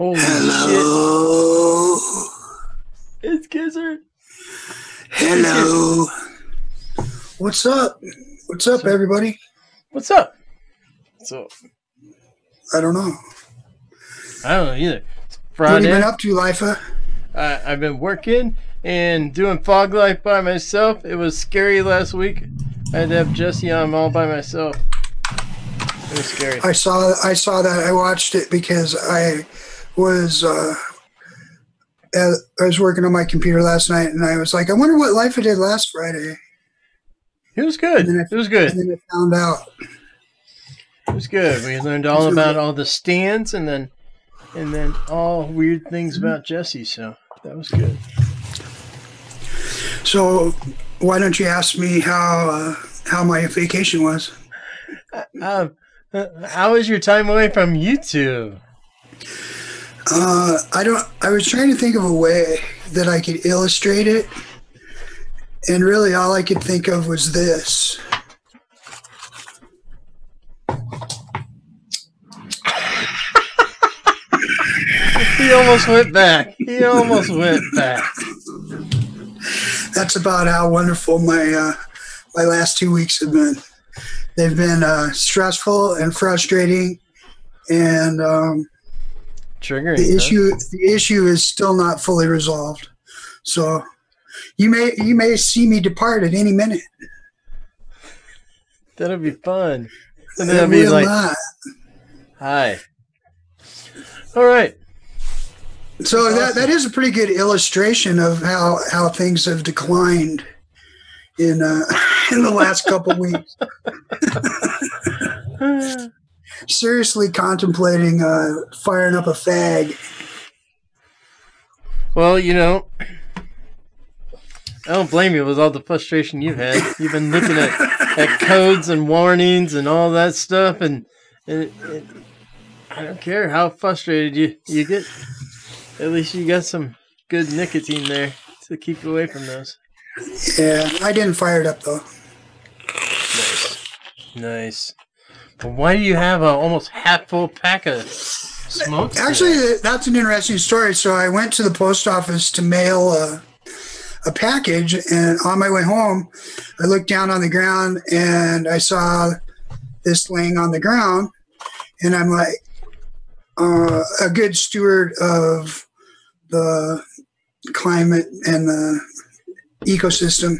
Holy Hello. shit. It's Gizzard. Hello. What's up? What's up, everybody? What's up? So I don't know. I don't know either. It's What have Friday. you been up to, Lifa? I've been working and doing fog life by myself. It was scary last week. I had to have Jesse on all by myself. It was scary. I saw that. I watched it because I was working on my computer last night, and I was like, I wonder what Lifa did last Friday. It was good. It was good. And then I found out. It was good. We learned all about all the stands and then all weird things about Jesse. So that was good. So why don't you ask me how my vacation was? How was your time away from YouTube? I was trying to think of a way that I could illustrate it, and really all I could think of was this. He almost went back. That's about how wonderful my last 2 weeks have been. They've been stressful and frustrating, and triggering. The issue is still not fully resolved. So you may see me depart at any minute. That'll be fun. And then I'll be like, hi. All right. So awesome. that is a pretty good illustration of how things have declined in the last couple weeks. Seriously contemplating firing up a fag. Well, you know, I don't blame you with all the frustration you've had. You've been looking at codes and warnings and all that stuff, and I don't care how frustrated you get. At least you got some good nicotine there to keep you away from those. Yeah, I didn't fire it up though. Nice. But why do you have a almost half full pack of smokes? Actually, that's an interesting story. So I went to the post office to mail a package, and on my way home, I looked down on the ground and I saw this laying on the ground, and I'm like, a good steward of the climate and the ecosystem,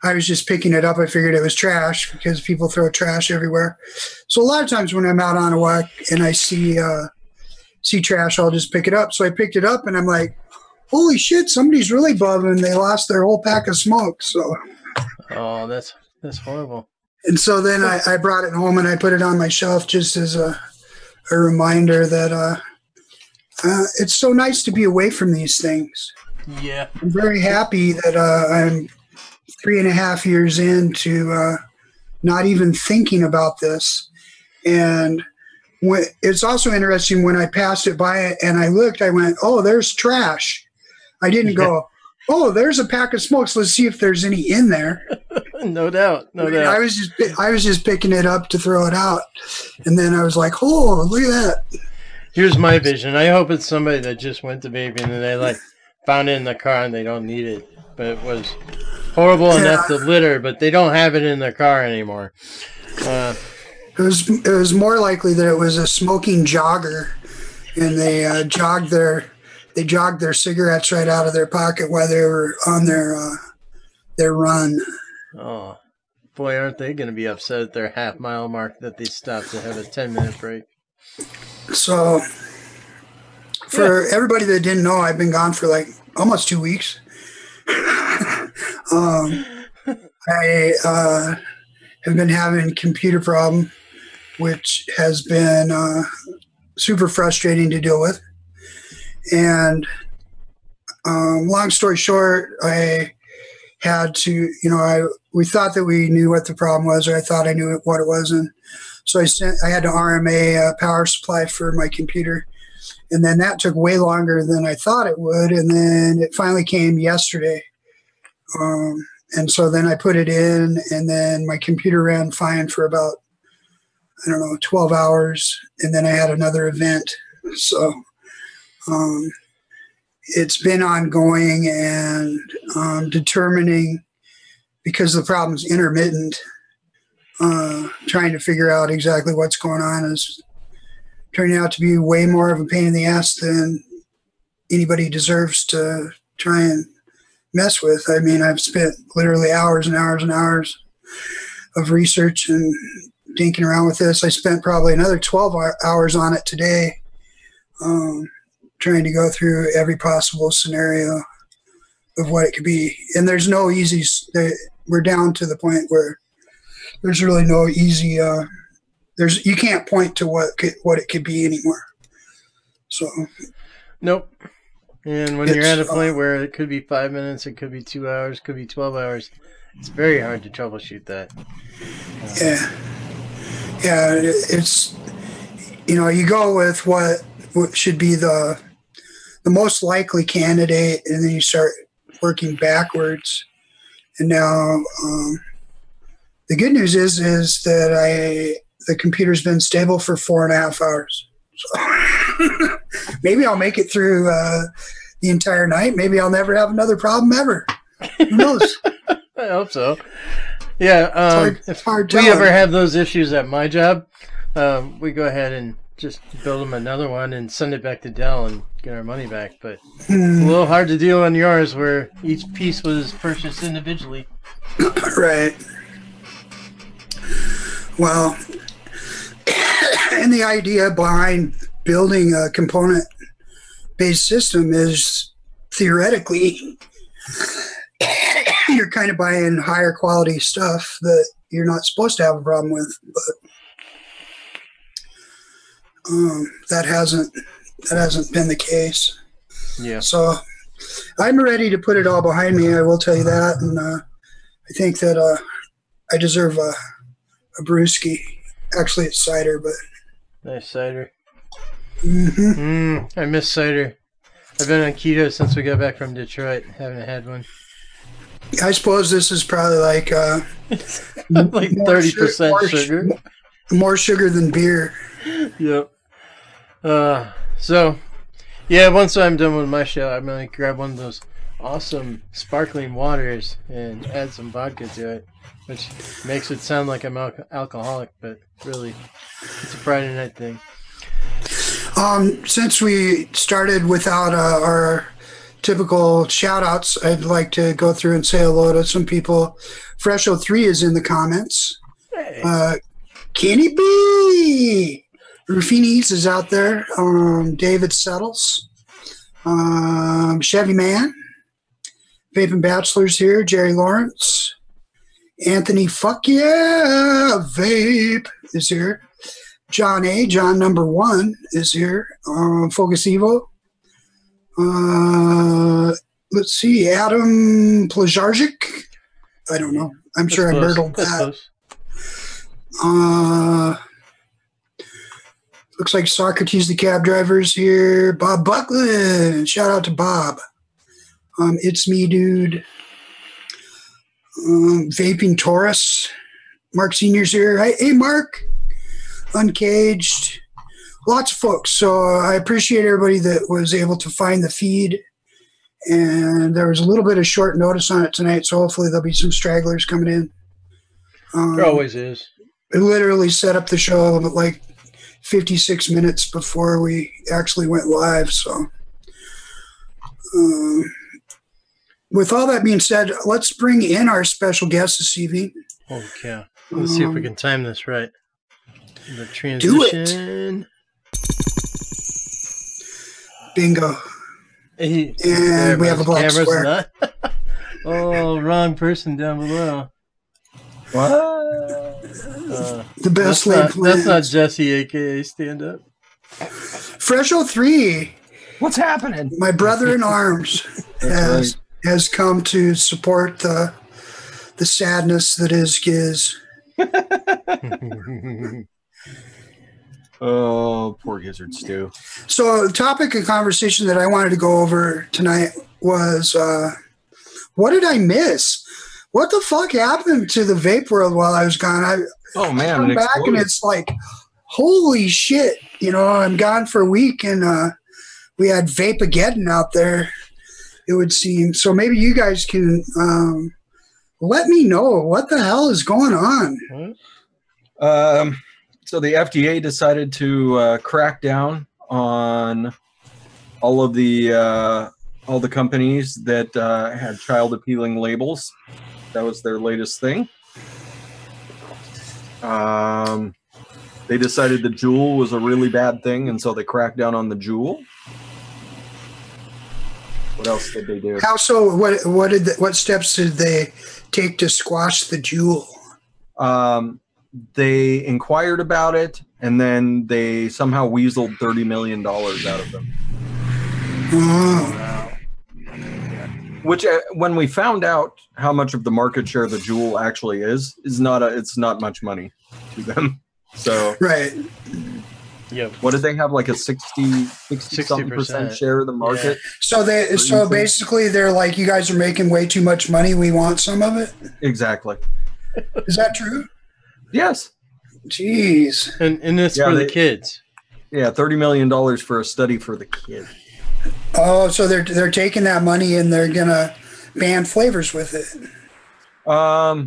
I was just picking it up. I figured it was trash because people throw trash everywhere. So a lot of times when I'm out on a walk and I see trash, I'll just pick it up. So I picked it up and I'm like, holy shit, somebody's really bumming. They lost their whole pack of smoke. So, oh, that's horrible. And so then I brought it home and I put it on my shelf just as a reminder that it's so nice to be away from these things. Yeah. I'm very happy that I'm 3.5 years into not even thinking about this. And it's also interesting when I passed it by and I looked, I went, oh, there's trash. I didn't go, oh, there's a pack of smokes. Let's see if there's any in there. No doubt. I was just picking it up to throw it out. And then I was like, oh, look at that. Here's my vision. I hope it's somebody that just went to vaping and they found it in the car and they don't need it. But it was horrible enough to litter, but they don't have it in their car anymore. It was more likely that it was a smoking jogger, and they jogged their cigarettes right out of their pocket while they were on their run. Oh, boy, aren't they going to be upset at their half-mile mark that they stopped to have a 10-minute break. So, for everybody that didn't know, I've been gone for like almost 2 weeks. I have been having a computer problem, which has been super frustrating to deal with. And long story short, I had to, we thought that we knew what the problem was, or I thought I knew what it was. And so I had to RMA a power supply for my computer. And then that took way longer than I thought it would. And then it finally came yesterday. And so then I put it in, and then my computer ran fine for about, 12 hours. And then I had another event. So It's been ongoing, and determining, because the problem's intermittent, trying to figure out exactly what's going on is turning out to be way more of a pain in the ass than anybody deserves to try and mess with. I mean, I've spent literally hours and hours and hours of research and dinking around with this. I spent probably another 12 hours on it today, trying to go through every possible scenario of what it could be. And there's no easy, we're down to the point where there's really no easy, you can't point to what it could be anymore. So. Nope. And when you're at a point where it could be 5 minutes, it could be 2 hours, could be 12 hours, it's very hard to troubleshoot that. Yeah. Yeah, it's, you go with what should be the most likely candidate, and then you start working backwards. And now the good news is that the computer's been stable for 4.5 hours. So maybe I'll make it through the entire night. Maybe I'll never have another problem ever. Who knows? I hope so. Yeah, it's hard if we ever have those issues at my job, we go ahead and just build them another one and send it back to Dell and get our money back. But it's a little hard to do on yours where each piece was purchased individually. Right. Well, and the idea behind building a component-based system is theoretically you're kind of buying higher quality stuff that you're not supposed to have a problem with, but that hasn't been the case. Yeah. So I'm ready to put it all behind me. I will tell you that, and I think that I deserve a brewski. Actually, it's cider, but nice cider. Mm-hmm. I miss cider. I've been on keto since we got back from Detroit. Haven't had one. I suppose this is probably like like 30% sugar. More sugar than beer. Yep. So, yeah, once I'm done with my show, I'm going to grab one of those awesome sparkling waters and add some vodka to it, which makes it sound like I'm alcoholic, but really, it's a Friday night thing. Since we started without our typical shout-outs, I'd like to go through and say hello to some people. Fresho3 is in the comments. Hey. Kenny B! Rufinis is out there. David Settles. Chevy Man. Vaping Bachelor's here. Jerry Lawrence. Anthony Fuck Yeah Vape is here. John A. John number 1 is here. Focus Evo. Let's see. Adam Plajarczyk. I don't know. I'm sure I murdered that. Looks like Socrates the cab driver's here. Bob Buckland. Shout out to Bob. It's me, dude. Vaping Taurus. Mark Senior's here. Hey, Mark. Uncaged. Lots of folks. So I appreciate everybody that was able to find the feed. And there was a little bit of short notice on it tonight, so hopefully there'll be some stragglers coming in. There always is. I literally set up the show like 56 minutes before we actually went live. So with all that being said, let's bring in our special guest this evening. Holy cow. Let's see if we can time this right. The transition. Do it. Bingo. And we have a black square. Oh, wrong person down below. What? The best laid plans. That's not Jesse, a.k.a. Stand Up. Fresho3. What's happening? My brother in arms has come to support the sadness that is Giz. Oh, poor Gizzard stew. So the topic of conversation that I wanted to go over tonight was what did I miss? What the fuck happened to the vape world while I was gone? I come back and it's like, holy shit! I'm gone for a week, and we had Vapageddon out there, it would seem. So maybe you guys can let me know what the hell is going on. So the FDA decided to crack down on all the companies that had child appealing labels. That was their latest thing. They decided the Juul was a really bad thing, and so they cracked down on the Juul. What else did they do? How so? What steps did they take to squash the Juul? They inquired about it, and then they somehow weaseled $30 million out of them. Oh. Which, when we found out how much of the market share the Juul actually is it's not much money to them. So right. Yep. What did they have, like a 60% share of the market? Yeah. So basically they're like, you guys are making way too much money. We want some of it. Exactly. Is that true? Yes. Jeez. And it's for the kids. Yeah, $30 million for a study for the kids. Oh, so they're taking that money and they're gonna ban flavors with it. I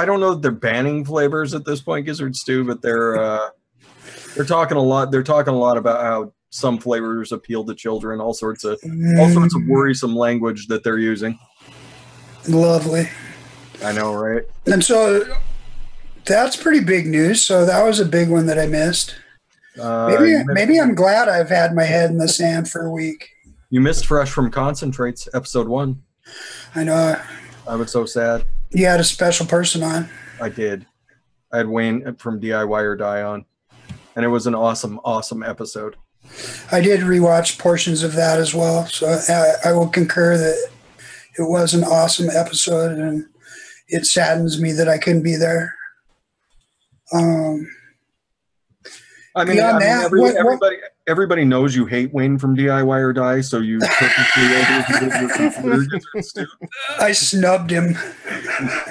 don't know if they're banning flavors at this point, Gizzard Stew, but they're talking a lot. They're talking a lot about how some flavors appeal to children. All sorts of worrisome language that they're using. Lovely. I know, right? And so that's pretty big news. So that was a big one that I missed. Maybe I'm glad I've had my head in the sand for a week. You missed Fresh from Concentrates, episode 1. I know. I was so sad. You had a special person on. I did. I had Wayne from DIY or Die on, and it was an awesome, awesome episode. I did rewatch portions of that as well, so I will concur that it was an awesome episode, and it saddens me that I couldn't be there. Everybody knows you hate Wayne from DIY or Die, so you I snubbed him.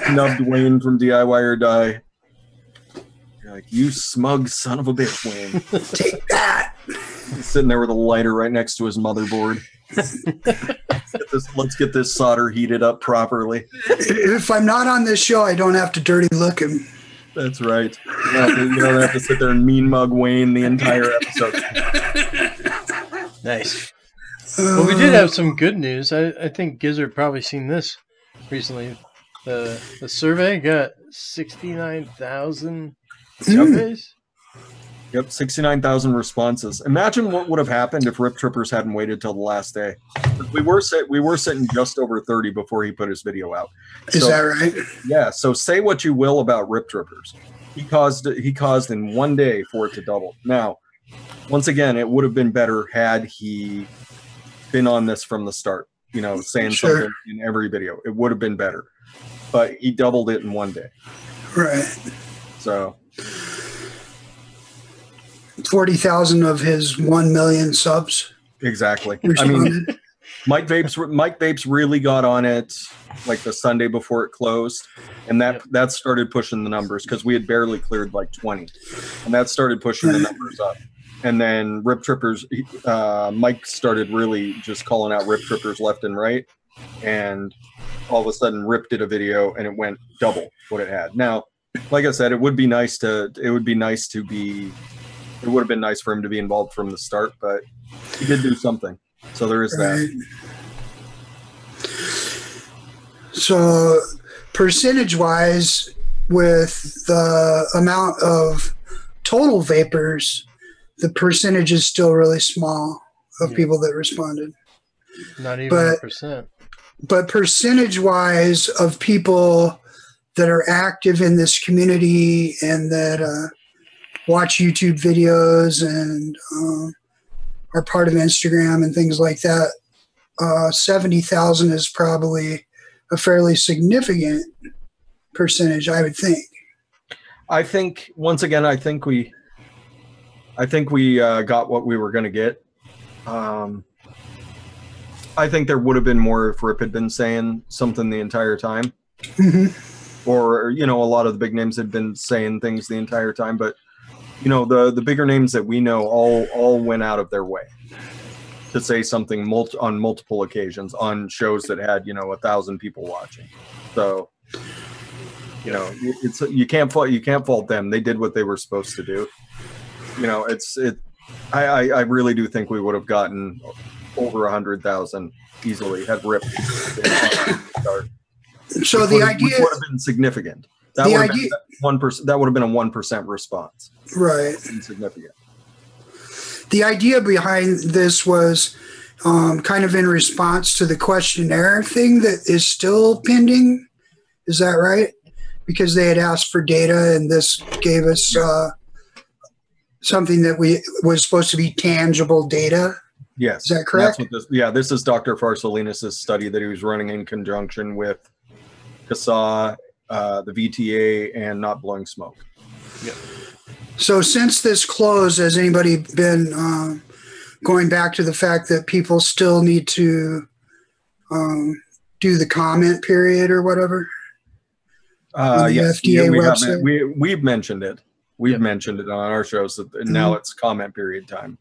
Snubbed Wayne from DIY or Die. You're like, you smug son of a bitch, Wayne. Take that. He's sitting there with a lighter right next to his motherboard. Let's get this solder heated up properly. If I'm not on this show, I don't have to dirty look him. That's right. You don't have to sit there and mean mug Wayne the entire episode. Nice. Well, we did have some good news. I think Gizzard probably seen this recently. The survey got 69,000 surveys. Yep, 69,000 responses. Imagine what would have happened if Rip Trippers hadn't waited till the last day. We were sitting just over 30 before he put his video out. Is that right? Yeah. So say what you will about Rip Trippers, he caused in one day for it to double. Now, once again, it would have been better had he been on this from the start. You know, saying something in every video. It would have been better, but he doubled it in one day. Right. So. 40,000 of his 1 million subs. Exactly. Responded. I mean, Mike Vapes really got on it like the Sunday before it closed, and that started pushing the numbers because we had barely cleared like 20, and that started pushing the numbers up. And then Rip Trippers, Mike started really just calling out Rip Trippers left and right, and all of a sudden Rip did a video and it went double what it had. Now, like I said, it would have been nice for him to be involved from the start, but he did do something. So there is that. So percentage-wise, with the amount of total vapors, the percentage is still really small of people that responded. Not even 1%. But percentage-wise of people that are active in this community and that watch YouTube videos and are part of Instagram and things like that, 70,000 is probably a fairly significant percentage, I would think. I think, once again, I think we got what we were going to get. I think there would have been more if Rip had been saying something the entire time. Mm-hmm. Or, a lot of the big names had been saying things the entire time, but you know, the bigger names that we know all went out of their way to say something on multiple occasions on shows that had, you know, 1,000 people watching. So, you know, you can't fault them. They did what they were supposed to do. You know, I really do think we would have gotten over 100,000 easily had Rip start. So the idea would have been significant. That would have been 1%. That would have been a 1% response. Right. Insignificant. The idea behind this was kind of in response to the questionnaire thing that is still pending. Is that right? Because they had asked for data, and this gave us something that was supposed to be tangible data. Yes. Is that correct? That's what this is Dr. Farsalinas' study that he was running in conjunction with CASA, the VTA, and Not Blowing Smoke. Yeah. So since this closed, has anybody been going back to the fact that people still need to do the comment period or whatever? Yes, FDA website? we've mentioned it. We've mentioned it on our shows that now it's comment period time.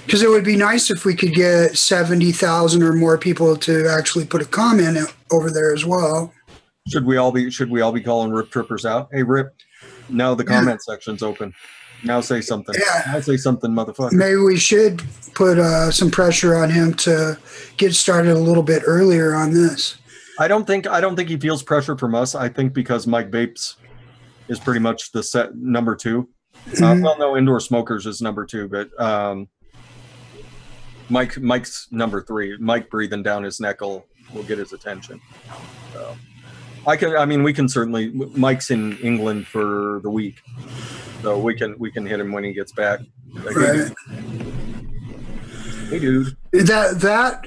Because it would be nice if we could get 70,000 or more people to actually put a comment over there as well. Should we all be calling Rip Trippers out? Hey, Rip, now the comment section's open. Now say something. Yeah. Now say something, motherfucker. Maybe we should put some pressure on him to get started a little bit earlier on this. I don't think he feels pressure from us. I think because Mike Vapes is pretty much the set number 2. Well, no, Indoor Smokers is number 2, but Mike's number 3. Mike breathing down his neck will get his attention. So we can certainly. Mike's in England for the week, so we can hit him when he gets back. Like, right. Hey, dude. That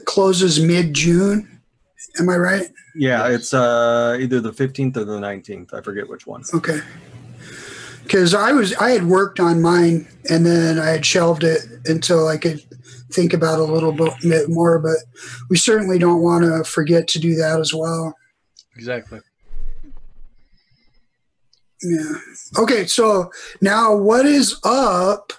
closes mid-June. Am I right? Yeah, it's either the 15th or the 19th. I forget which one. Okay. Because I had worked on mine, and then I had shelved it until I could think about it a little bit more, but we certainly don't want to forget to do that as well. Exactly. Yeah. Okay, so now what is up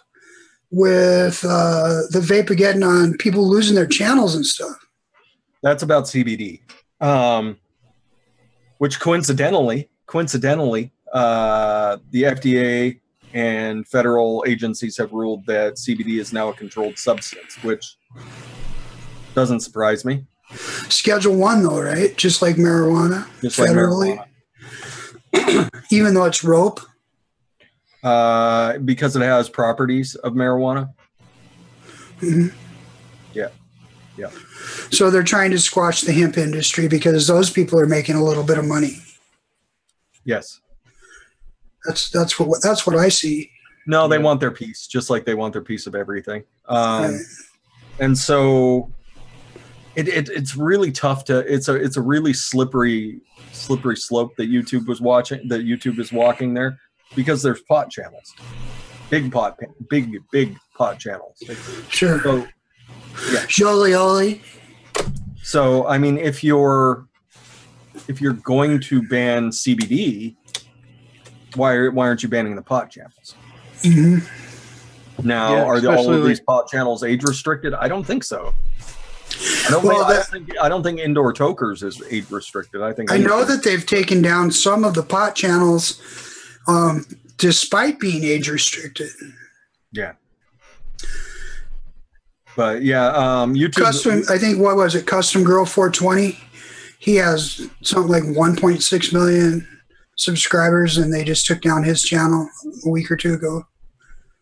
with the Vapageddon on people losing their channels and stuff? That's about CBD, which coincidentally, the FDA and federal agencies have ruled that CBD is now a controlled substance, which doesn't surprise me. Schedule 1, though, right? Just like marijuana, Just federally. like marijuana. Even though it's rope? Because it has properties of marijuana. Mm-hmm. Yeah. Yeah. So they're trying to squash the hemp industry because those people are making a little bit of money. Yes. That's what I see. No, they want their piece, just like they want their piece of everything. Right. And so it's really tough to. It's a really slippery slope that YouTube is walking there, because there's pot channels, big pot channels. Sure. So, yeah. Jolly. So I mean, if you're going to ban CBD, why aren't you banning the pot channels? Mm-hmm. Now, Yeah, are all of like, these pot channels age restricted? I don't think so. I don't think indoor tokers is age restricted. I know that they've taken down some of the pot channels, despite being age restricted. Yeah. But yeah, YouTube. I think, what was it? Custom Girl 420. He has something like 1.6 million subscribers, and they just took down his channel a week or two ago.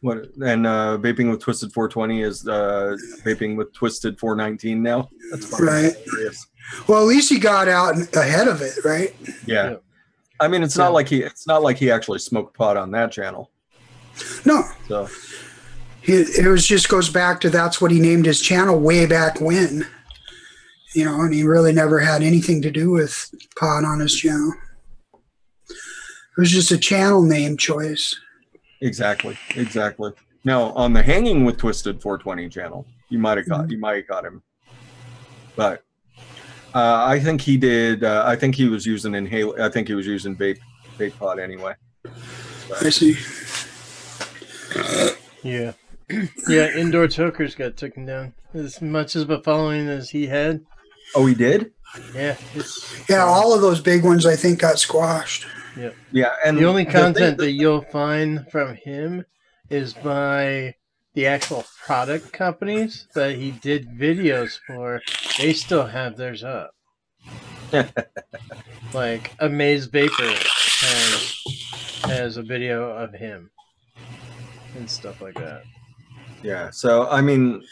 What, and Vaping with Twisted 420 is Vaping with Twisted 419 now. That's right. Hilarious. Well, at least he got out ahead of it, right? Yeah. I mean, it's not like he actually smoked pot on that channel. No. So it just goes back to that's what he named his channel way back when. You know, and he really never had anything to do with pot on his channel. It was just a channel name choice. Exactly. Now, on the Hanging with Twisted 420 channel, you might have got him, but I think he did. I think he was using vape pot anyway. I see. Yeah. Yeah, Indoor Chokers got taken down. As much of a following as he had. Oh, he did? Yeah. Yeah, all of those big ones I think got squashed. Yeah. Yeah, and the only content that you'll find from him is by the actual product companies that he did videos for. They still have theirs up. Like Amaze Vapor has a video of him and stuff like that. Yeah. So I mean,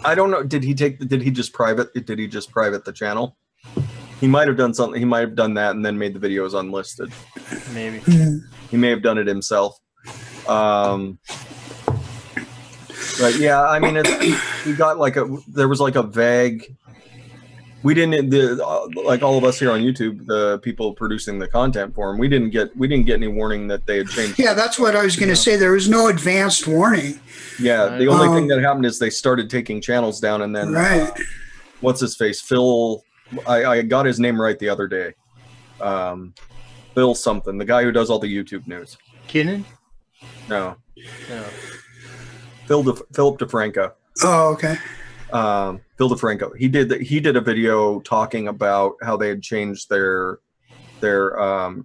I don't know. Did he just private the channel? He might have done something. He might have done that and then made the videos unlisted. Maybe. He may have done it himself. But yeah, I mean, we got there was like a vague. We didn't like all of us here on YouTube, the people producing the content for him. We didn't get any warning that they had changed. Yeah, that's what I was going to say. There was no advanced warning. Yeah, the only thing that happened is they started taking channels down, and then what's his face, Phil. I got his name right the other day. Phil something, the guy who does all the YouTube news. Kinnan? No. Philip DeFranco. Oh, okay. Phil DeFranco. He did a video talking about how they had changed their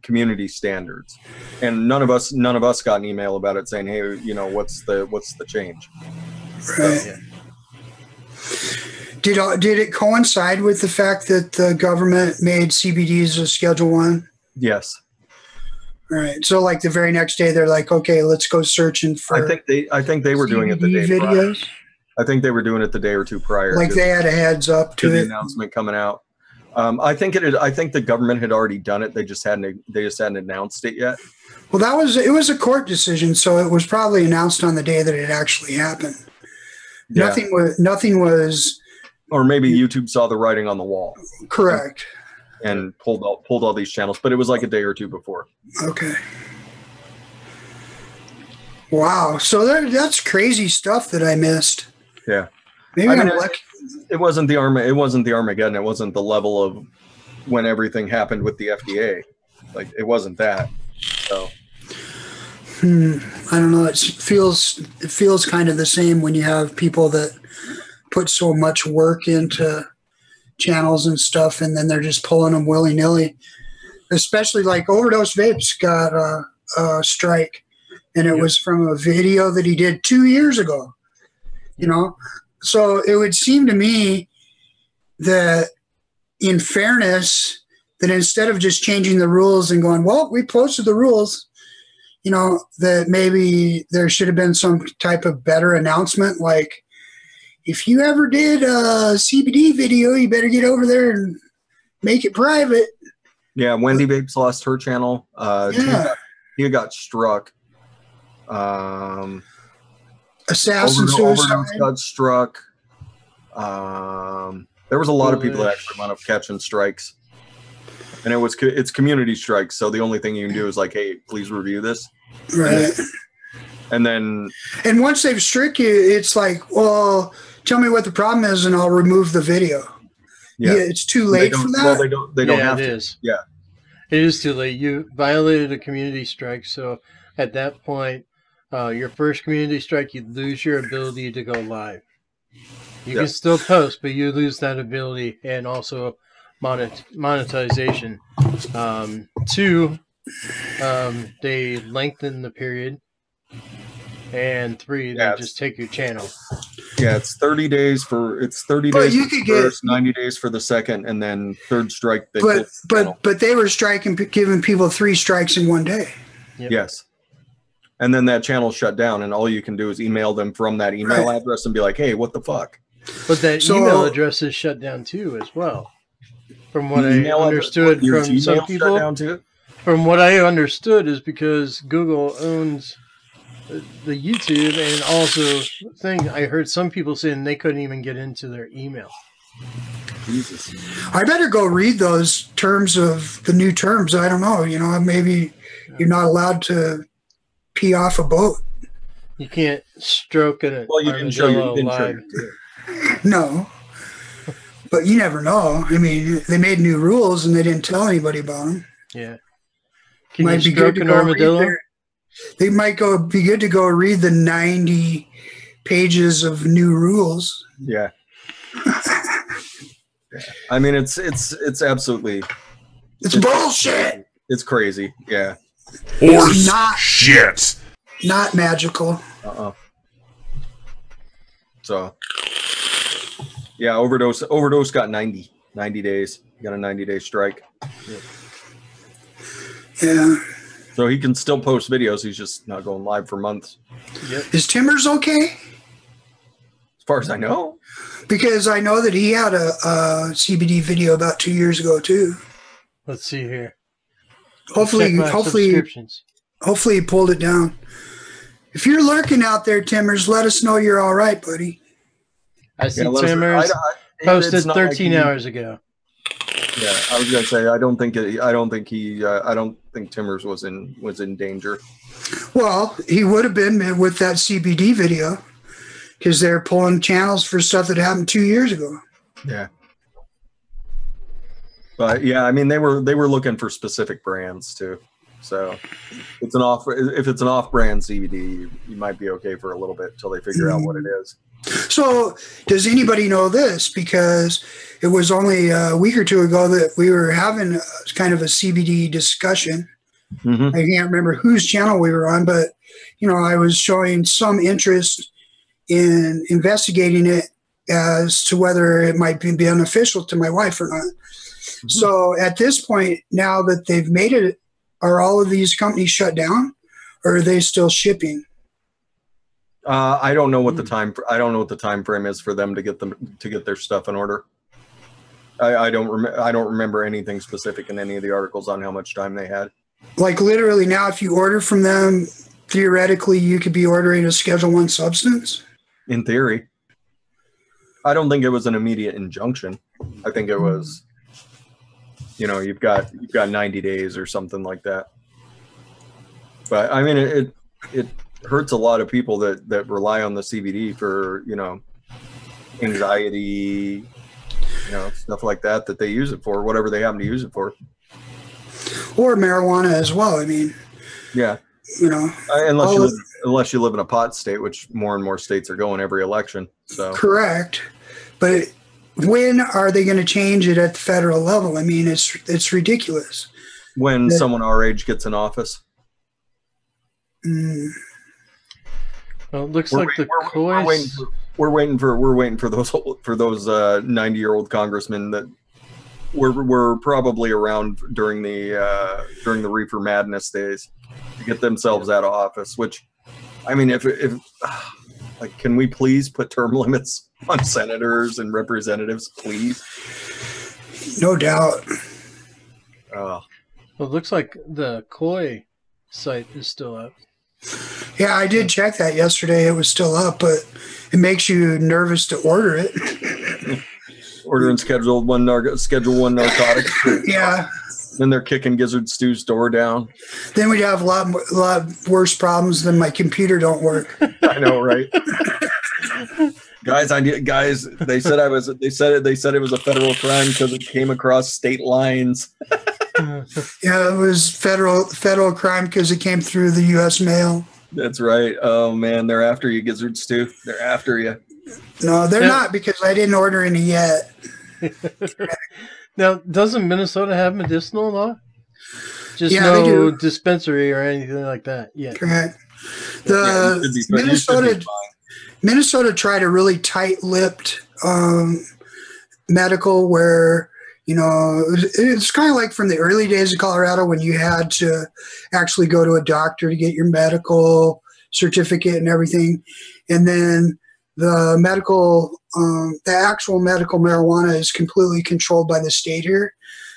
community standards, and none of us got an email about it saying, hey, you know, what's the change. Right. Did it coincide with the fact that the government made CBDs a Schedule 1? Yes. Right. So like the very next day, they're like, okay, let's go searching for. I think they were doing it the day videos. Prior. I think they were doing it the day or two prior. Like they had a heads up to the announcement coming out. I think the government had already done it. They just hadn't announced it yet. Well, it was a court decision, so it was probably announced on the day that it actually happened. Yeah. Nothing was. Or maybe YouTube saw the writing on the wall. Correct. And pulled all these channels, but it was like a day or two before. Okay. Wow. So that's crazy stuff that I missed. Yeah. Maybe I mean, I'm lucky. It wasn't the Armageddon. It wasn't the level of when everything happened with the FDA. Like it wasn't that. So. I don't know. It feels kind of the same when you have people that put so much work into channels and stuff, and then they're just pulling them willy-nilly. Especially like Overdose Vapes got a strike, and it was from a video that he did 2 years ago. You know, so it would seem to me that, in fairness, that instead of just changing the rules and going, well, we posted the rules, you know, that maybe there should have been some type of better announcement, like, if you ever did a CBD video, you better get over there and make it private. Yeah, Wendy Vapes lost her channel. He got struck. Assassin Suicide Overdose got struck. There was a lot of people that actually wound up catching strikes, and it's community strikes. So the only thing you can do is like, hey, please review this. Right. And once they've struck you, it's like, well, tell me what the problem is, and I'll remove the video. Yeah, it's too late for that. Well, they don't have to. It is. Yeah, it is too late. You violated a community strike, so at that point, your first community strike, you lose your ability to go live. You can still post, but you lose that ability, and also monetization. 2, they lengthen the period. And 3, they just take your channel. Yeah, it's 30 days for the first, 90 days for the second, and then third strike. But they were giving people 3 strikes in one day. Yep. Yes. And then that channel shut down, and all you can do is email them from that email address and be like, hey, what the fuck? But that email address is shut down too, as well. From what I understood from some people. From what I understood is because Google owns the YouTube, and also I heard some people saying they couldn't even get into their email. Jesus. I better go read those terms of the new terms. I don't know. You know, maybe you're not allowed to pee off a boat. You can't stroke it. Well, you didn't show your No. But you never know. I mean, they made new rules and they didn't tell anybody about them. Yeah. Can you stroke an armadillo? They might be good to go read the 90 pages of new rules. Yeah. I mean, it's absolutely. It's bullshit. It's crazy. Yeah. Horse not shit. Not magical. So, yeah, overdose got 90 days. He got a 90-day strike. Yeah. So he can still post videos. He's just not going live for months. Yep. Is Timbers okay? As far as I know. Because I know that he had a CBD video about 2 years ago too. Let's see here. Hopefully he pulled it down. If you're lurking out there, Timbers, let us know you're all right, buddy. I see Timbers posted 13 hours ago. Yeah, I was gonna say I don't think Timbers was in danger. Well, he would have been with that CBD video because they're pulling channels for stuff that happened 2 years ago. Yeah. But yeah, I mean they were looking for specific brands too. So if it's an off-brand CBD, you might be okay for a little bit until they figure out what it is. So does anybody know this? Because it was only a week or two ago that we were having kind of a CBD discussion. Mm-hmm. I can't remember whose channel we were on, but I was showing some interest in investigating it as to whether it might be beneficial to my wife or not. Mm-hmm. So at this point, now that they've made it, are all of these companies shut down, or are they still shipping? I don't know what the time frame is for them to get their stuff in order. I don't remember anything specific in any of the articles on how much time they had. Like literally now, if you order from them, theoretically, you could be ordering a Schedule I substance. In theory, I don't think it was an immediate injunction. I think it was, you've got 90 days or something like that. But I mean, it hurts a lot of people that rely on the CBD for, anxiety, stuff like that they use it for, whatever they happen to use it for. Or marijuana as well. I mean, yeah, unless you live in a pot state, which more and more states are going every election. So correct. But when are they going to change it at the federal level? I mean, it's ridiculous. When someone our age gets in office. Well, it looks like the COILS. We're waiting for those 90-year-old congressmen that were probably around during the reefer madness days to get themselves out of office. Which, I mean, if can we please put term limits on senators and representatives, please? No doubt. Well, it looks like the COI site is still up. Yeah, I did check that yesterday. It was still up, but it makes you nervous to order it. Ordering Schedule I narcotics. Yeah. Then they're kicking Gizzard Stew's door down. Then we'd have a lot worse problems than my computer don't work. I know, right? Guys, they said it was a federal crime because it came across state lines. Yeah, it was federal crime because it came through the U.S. mail. That's right. Oh man, they're after you, Gizzard Stew. They're after you. No, they're not, because I didn't order any yet. Now, doesn't Minnesota have medicinal law? Just no dispensary or anything like that. Yeah, correct. Minnesota tried a really tight-lipped medical where, it's kind of like from the early days of Colorado when you had to actually go to a doctor to get your medical certificate and everything. And then the actual medical marijuana is completely controlled by the state here.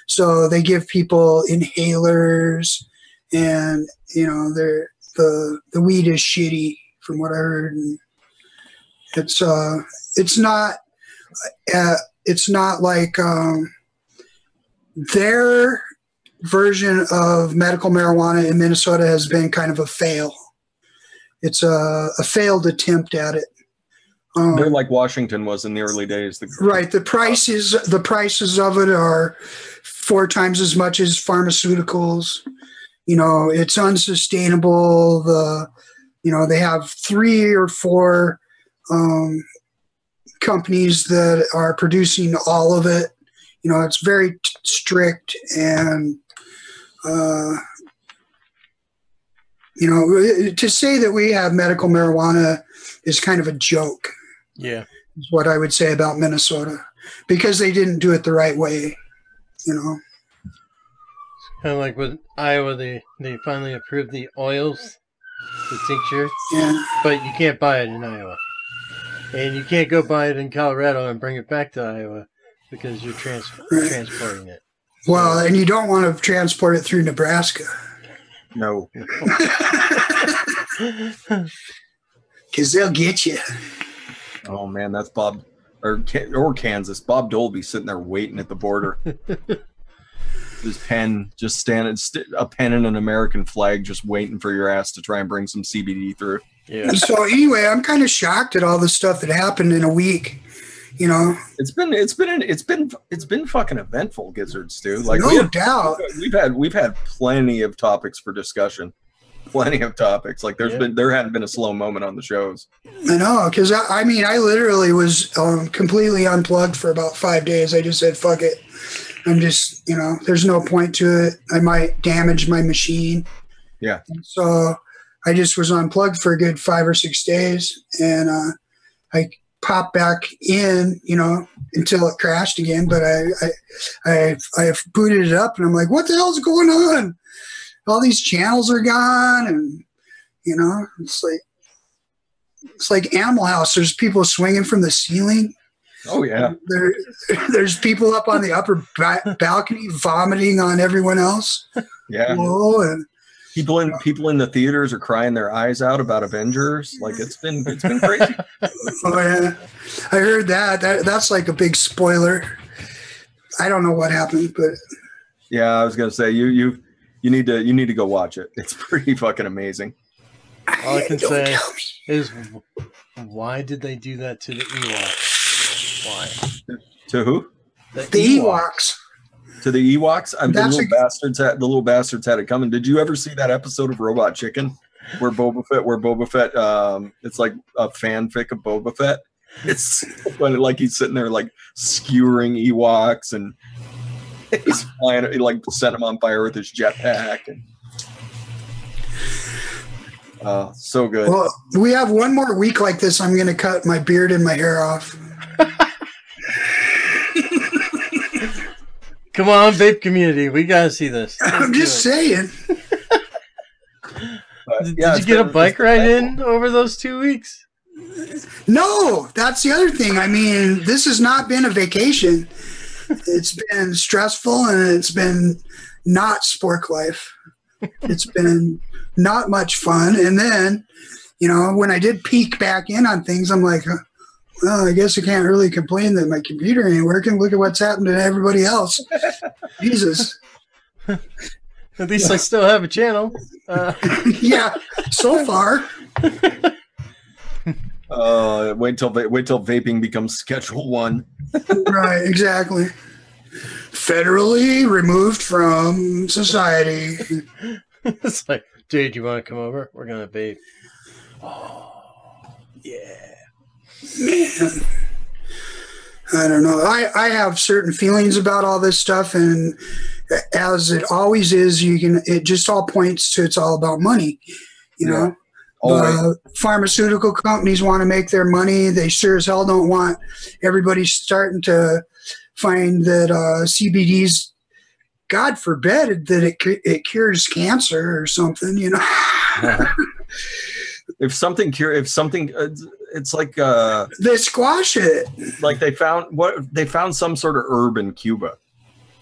So they give people inhalers and, the weed is shitty from what I heard. And it's not like, their version of medical marijuana in Minnesota has been kind of a fail. It's a failed attempt at it. They're like Washington was in the early days. Right. The prices of it are 4 times as much as pharmaceuticals. you know, it's unsustainable. You know, they have 3 or 4 companies that are producing all of it. You know, it's very strict, and you know, to say that we have medical marijuana is kind of a joke. Yeah, is what I would say about Minnesota, because they didn't do it the right way. You know, kind of like with Iowa, they finally approved the oils, the tincture. yeah. But you can't buy it in Iowa, and you can't go buy it in Colorado and bring it back to Iowa because you're transporting it. Well, and you don't want to transport it through Nebraska. No. Because they'll get you. Oh man, that's Bob or Kansas. Bob Dolby sitting there waiting at the border. His pen just standing, a pen and an American flag, just waiting for your ass to try and bring some CBD through. Yeah. And so anyway, I'm kind of shocked at all the stuff that happened in a week. You know, it's been fucking eventful, Gizzard Stew. Like no doubt, we've had plenty of topics for discussion. Plenty of topics. Like there hadn't been a slow moment on the shows. I know, because I mean, I literally was completely unplugged for about 5 days. I just said, fuck it. I'm just, you know, there's no point to it. I might damage my machine. Yeah. And so I just was unplugged for a good 5 or 6 days, and I popped back in, you know, until it crashed again. But I booted it up, and I'm like, what the hell's going on? All these channels are gone, and you know, it's like Animal House. There's people swinging from the ceiling. Oh yeah. There's people up on the upper balcony vomiting on everyone else. Yeah. Whoa, and people in the theaters are crying their eyes out about Avengers. Like it's been crazy. Oh yeah, I heard that. That's like a big spoiler. I don't know what happened, but yeah, I was gonna say you need to go watch it. It's pretty fucking amazing. All I can say is, why did they do that to the Ewoks? Why? To who? The Ewoks. To the Ewoks? The little bastards had it coming. Did you ever see that episode of Robot Chicken where Boba Fett it's like a fanfic of Boba Fett? It's funny, like he's sitting there like skewering Ewoks, and he's flying, he like set him on fire with his jetpack, and so good. Well, we have one more week like this. I'm going to cut my beard and my hair off. Come on, vape community, we gotta see this. I'm just saying. Did you get a bike ride in over those 2 weeks? No, that's the other thing. I mean, this has not been a vacation. It's been stressful, and it's been not spork life. It's been not much fun. And then, you know, when I did peek back in on things, I'm like, well, I guess I can't really complain that my computer ain't working. Look at what's happened to everybody else. Jesus. At least I still have a channel. Yeah, so far. Wait till vaping becomes Schedule 1. Right, exactly. Federally removed from society. It's like, dude, you want to come over? We're gonna vape. Oh, yeah. Man, I don't know. I have certain feelings about all this stuff, and as it always is, it just all points to it's all about money. You know, the pharmaceutical companies want to make their money. They sure as hell don't want everybody starting to find that CBD's, God forbid, that it cures cancer or something. You know. If something, it's like they squash it. Like they found some sort of herb in Cuba,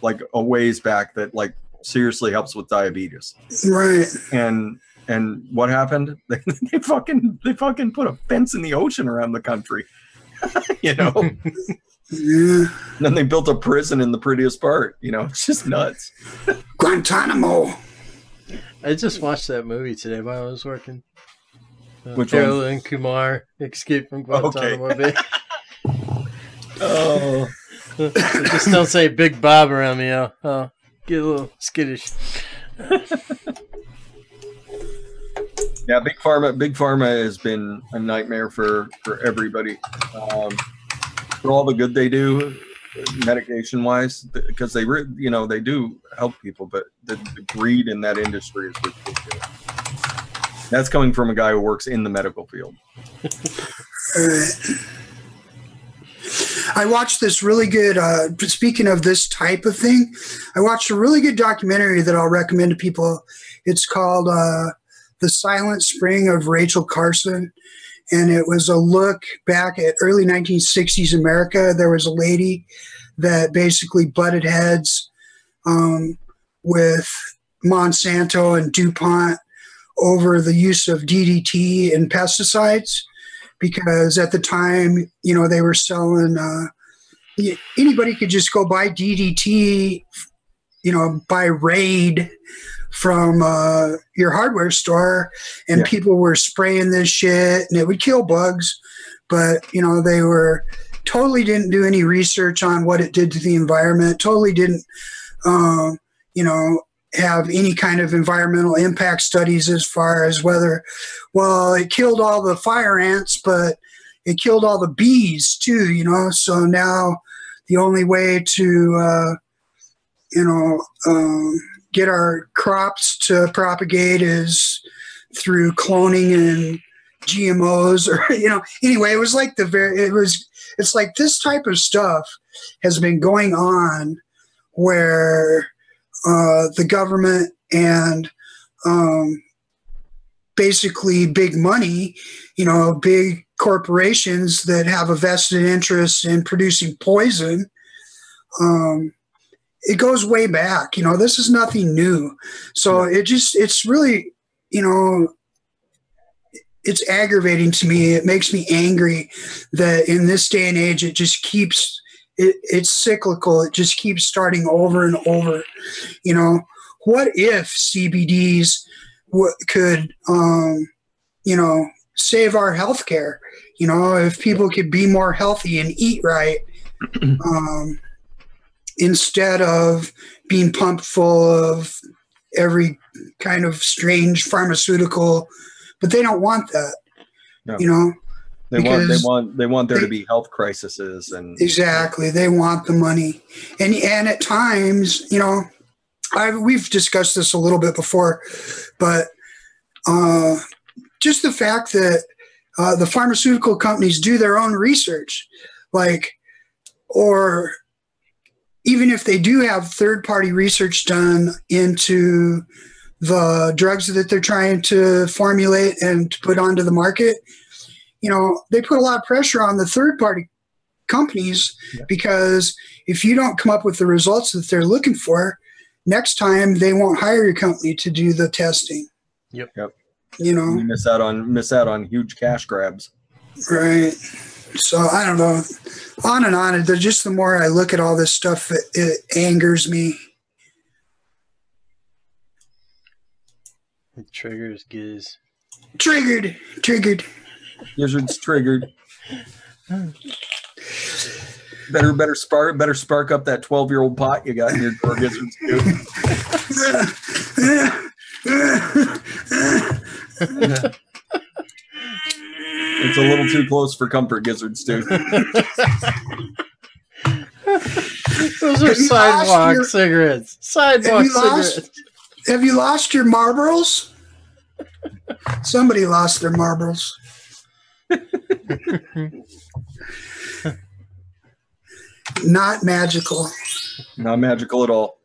like a ways back, that like seriously helps with diabetes. Right. And what happened? They fucking put a fence in the ocean around the country. You know. Yeah. And then they built a prison in the prettiest part. You know, it's just nuts. Guantanamo. I just watched that movie today while I was working. Which Harold one? and Kumar Escape from Guantanamo Bay. Oh. Just don't say Big Bob around me. I'll get a little skittish. Yeah, big pharma has been a nightmare for everybody. For all the good they do, medication wise, because they they do help people, but the greed in that industry is ridiculous. That's coming from a guy who works in the medical field. I watched this really good, speaking of this type of thing, I watched a really good documentary that I'll recommend to people. It's called The Silent Spring of Rachel Carson. And it was a look back at early 1960s America. There was a lady that basically butted heads with Monsanto and DuPont over the use of DDT and pesticides, because at the time, they were selling, anybody could just go buy DDT, by raid from your hardware store, and people were spraying this shit and it would kill bugs, but they were totally didn't do any research on what it did to the environment, totally didn't have any kind of environmental impact studies as far as whether, well, it killed all the fire ants, but it killed all the bees too, so now the only way to get our crops to propagate is through cloning and GMOs, or anyway, it was like it's like this type of stuff has been going on where the government and basically big money, big corporations that have a vested interest in producing poison, it goes way back. This is nothing new. So it's really, it's aggravating to me. It makes me angry that in this day and age, it just keeps, it's cyclical. It just keeps starting over and over. What if CBDs could, save our healthcare? If people could be more healthy and eat right, instead of being pumped full of every kind of strange pharmaceutical, but they don't want that, no. They want there to be health crises, and exactly, they want the money, and at times, we've discussed this a little bit before, but just the fact that the pharmaceutical companies do their own research, or even if they do have third-party research done into the drugs that they're trying to formulate and to put onto the market, they put a lot of pressure on the third-party companies, because if you don't come up with the results that they're looking for, next time they won't hire your company to do the testing. Yep. You miss out on huge cash grabs. Right. So I don't know. On and on. Just the more I look at all this stuff, it angers me. It triggers Giz. Triggered. Gizzard's triggered. Better spark up that 12-year-old pot you got in your drawer, Gizzard's too. It's a little too close for comfort, Gizzard's too. Those are sidewalk cigarettes. Sidewalk cigarettes. Have you lost your Marlboros? Somebody lost their Marlboros. Not magical. Not magical at all.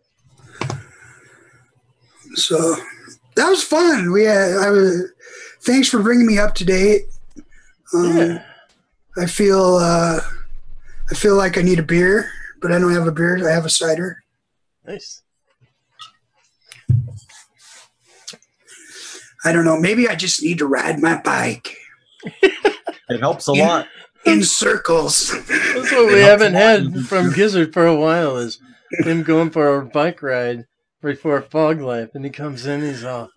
So that was fun. Thanks for bringing me up to date. I feel like I need a beer, but I don't have a beer. I have a cider. Nice. I don't know. Maybe I just need to ride my bike. It helps a lot. In circles. That's what we haven't had from Gizzard for a while, is him going for a bike ride before Fog Life, and he comes in, he's all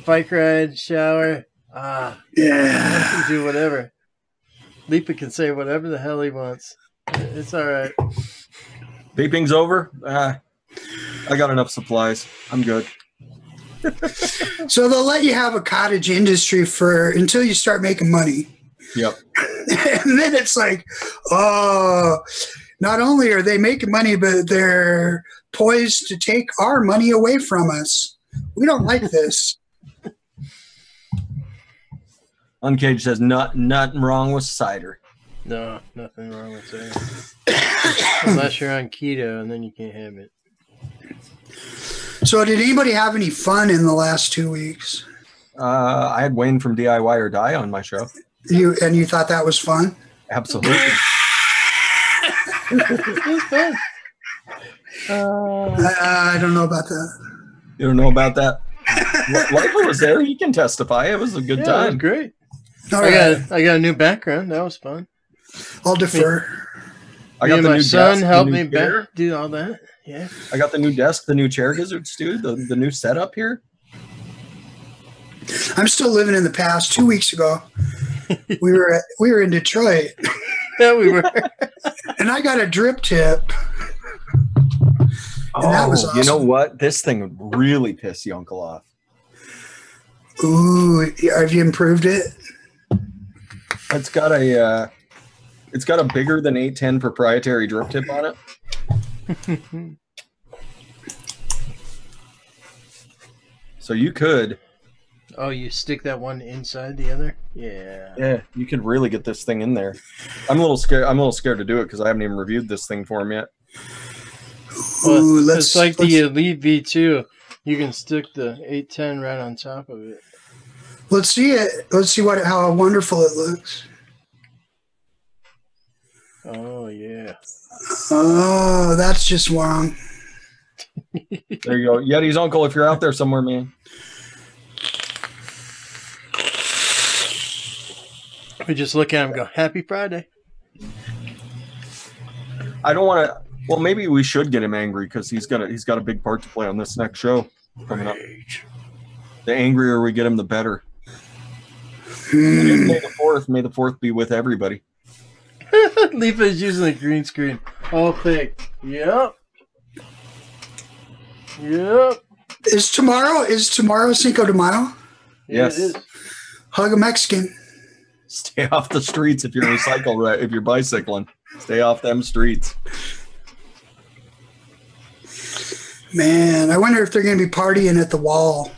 bike ride, shower, yeah, do whatever. Lipa can say whatever the hell he wants. It's all right. Vaping's over. I got enough supplies. I'm good. So they'll let you have a cottage industry until you start making money. Yep. And then it's like, oh, not only are they making money, but they're poised to take our money away from us. We don't like this. Uncaged says nothing wrong with cider. No, nothing wrong with that. Unless you're on keto, and then you can't have it. So did anybody have any fun in the last 2 weeks? I had Wayne from DIY or Die on my show. You thought that was fun? Absolutely. It was fun. I don't know about that. You don't know about that? Lifer was there. He can testify. It was a good time. It was great. All right. I got a new background. That was fun. I'll defer. I got the my new son desk, helped the me new chair. do all that. Yeah. I got the new desk, the new chair, Gizzards, dude. The new setup here. I'm still living in the past. 2 weeks ago, we were in Detroit. Yeah, we were. And I got a drip tip. And that was awesome. You know what? This thing would really piss your uncle off. Ooh, have you improved it? It's got a bigger than 810 proprietary drip tip on it. So you could. Oh, you stick that one inside the other? Yeah. Yeah, you could really get this thing in there. I'm a little scared to do it because I haven't even reviewed this thing for him yet. Well, it's like the Elite V2. You can stick the 810 right on top of it. Let's see it. Let's see how wonderful it looks. Oh, yeah. Oh, that's just wrong. There you go. Yeti's uncle, if you're out there somewhere, man. We just look at him and go, Happy Friday. I don't want to. Well, maybe we should get him angry because he's got a big part to play on this next show coming up. The angrier we get him, the better. May the 4th be with everybody. Leaf is using a green screen. All fake. Yep. Is tomorrow Cinco de Mayo? Yes. It is. Hug a Mexican. Stay off the streets if you're if you're bicycling. Stay off them streets. Man, I wonder if they're going to be partying at the wall.